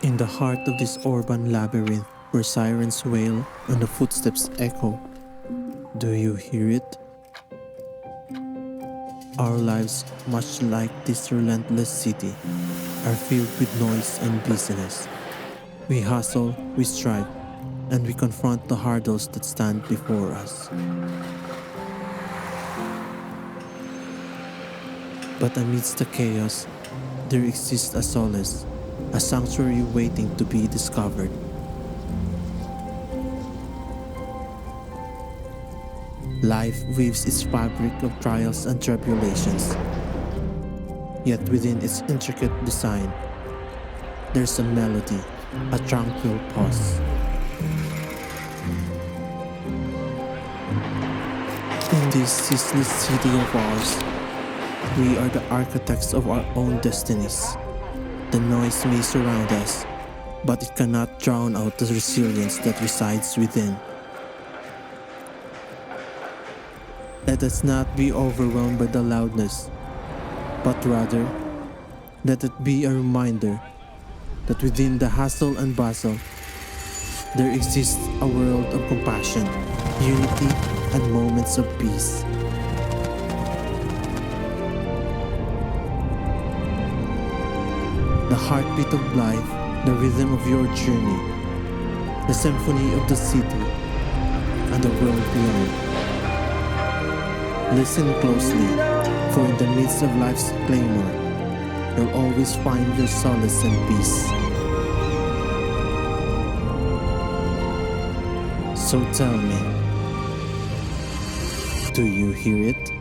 In the heart of this urban labyrinth where sirens wail and the footsteps echo, do you hear it? Our lives, much like this relentless city, are filled with noise and busyness. We hustle, we strive, and we confront the hurdles that stand before us. But amidst the chaos, there exists a solace, a sanctuary waiting to be discovered. Life weaves its fabric of trials and tribulations. Yet within its intricate design, there's a melody, a tranquil pause. In this ceaseless city of ours, we are the architects of our own destinies. The noise may surround us, but it cannot drown out the resilience that resides within. Let us not be overwhelmed by the loudness, but rather, let it be a reminder that within the hustle and bustle, there exists a world of compassion, unity, and moments of peace. The heartbeat of life, the rhythm of your journey, the symphony of the city, and the world beyond. Listen closely, for in the midst of life's clamor, you'll always find your solace and peace. So tell me, do you hear it?